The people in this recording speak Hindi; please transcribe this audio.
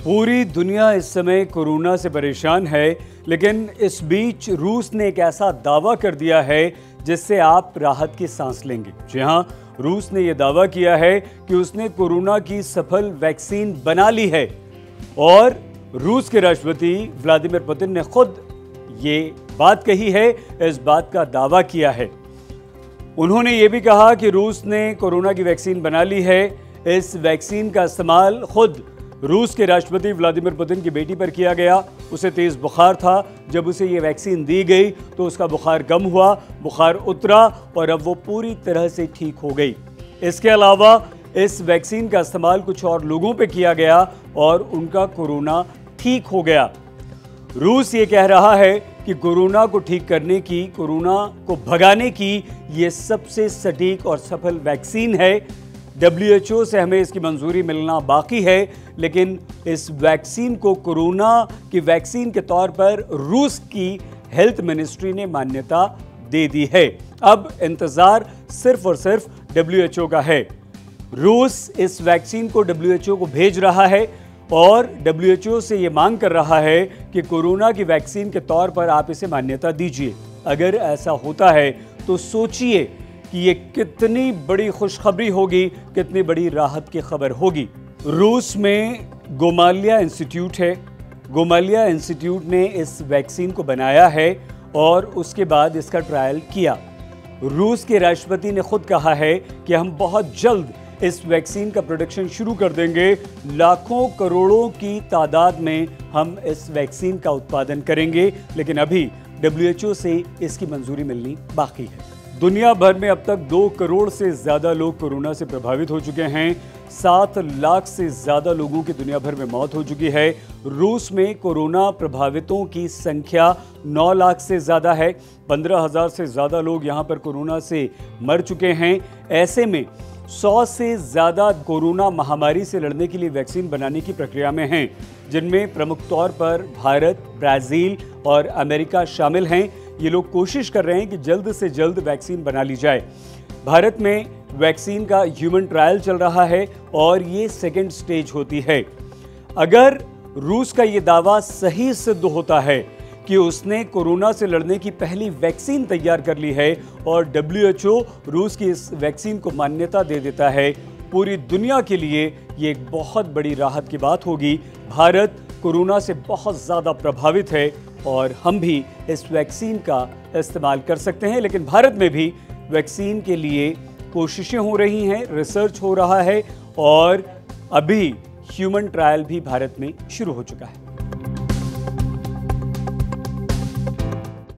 पूरी दुनिया इस समय कोरोना से परेशान है, लेकिन इस बीच रूस ने एक ऐसा दावा कर दिया है जिससे आप राहत की सांस लेंगे। जी हाँ, रूस ने यह दावा किया है कि उसने कोरोना की सफल वैक्सीन बना ली है और रूस के राष्ट्रपति व्लादिमीर पुतिन ने खुद ये बात कही है, इस बात का दावा किया है। उन्होंने ये भी कहा कि रूस ने कोरोना की वैक्सीन बना ली है। इस वैक्सीन का इस्तेमाल खुद रूस के राष्ट्रपति व्लादिमीर पुतिन की बेटी पर किया गया। उसे तेज बुखार था, जब उसे ये वैक्सीन दी गई तो उसका बुखार कम हुआ, बुखार उतरा और अब वो पूरी तरह से ठीक हो गई। इसके अलावा इस वैक्सीन का इस्तेमाल कुछ और लोगों पे किया गया और उनका कोरोना ठीक हो गया। रूस ये कह रहा है कि कोरोना को ठीक करने की, कोरोना को भगाने की ये सबसे सटीक और सफल वैक्सीन है। WHO से हमें इसकी मंजूरी मिलना बाकी है, लेकिन इस वैक्सीन को कोरोना की वैक्सीन के तौर पर रूस की हेल्थ मिनिस्ट्री ने मान्यता दे दी है। अब इंतजार सिर्फ और सिर्फ WHO का है। रूस इस वैक्सीन को WHO को भेज रहा है और WHO से ये मांग कर रहा है कि कोरोना की वैक्सीन के तौर पर आप इसे मान्यता दीजिए। अगर ऐसा होता है तो सोचिए कि ये कितनी बड़ी खुशखबरी होगी, कितनी बड़ी राहत की खबर होगी। रूस में गोमालिया इंस्टीट्यूट है। गोमालिया इंस्टीट्यूट ने इस वैक्सीन को बनाया है और उसके बाद इसका ट्रायल किया। रूस के राष्ट्रपति ने खुद कहा है कि हम बहुत जल्द इस वैक्सीन का प्रोडक्शन शुरू कर देंगे। लाखों करोड़ों की तादाद में हम इस वैक्सीन का उत्पादन करेंगे, लेकिन अभी WHO से इसकी मंजूरी मिलनी बाकी है। दुनिया भर में अब तक 2 करोड़ से ज़्यादा लोग कोरोना से प्रभावित हो चुके हैं। 7 लाख से ज़्यादा लोगों की दुनिया भर में मौत हो चुकी है। रूस में कोरोना प्रभावितों की संख्या 9 लाख से ज़्यादा है। 15,000 से ज़्यादा लोग यहाँ पर कोरोना से मर चुके हैं। ऐसे में 100 से ज़्यादा कोरोना महामारी से लड़ने के लिए वैक्सीन बनाने की प्रक्रिया में हैं, जिनमें प्रमुख तौर पर भारत, ब्राज़ील और अमेरिका शामिल हैं। ये लोग कोशिश कर रहे हैं कि जल्द से जल्द वैक्सीन बना ली जाए। भारत में वैक्सीन का ह्यूमन ट्रायल चल रहा है और ये सेकेंड स्टेज होती है। अगर रूस का ये दावा सही सिद्ध होता है कि उसने कोरोना से लड़ने की पहली वैक्सीन तैयार कर ली है और WHO रूस की इस वैक्सीन को मान्यता दे देता है, पूरी दुनिया के लिए ये एक बहुत बड़ी राहत की बात होगी। भारत कोरोना से बहुत ज़्यादा प्रभावित है और हम भी इस वैक्सीन का इस्तेमाल कर सकते हैं, लेकिन भारत में भी वैक्सीन के लिए कोशिशें हो रही हैं, रिसर्च हो रहा है और अभी ह्यूमन ट्रायल भी भारत में शुरू हो चुका है।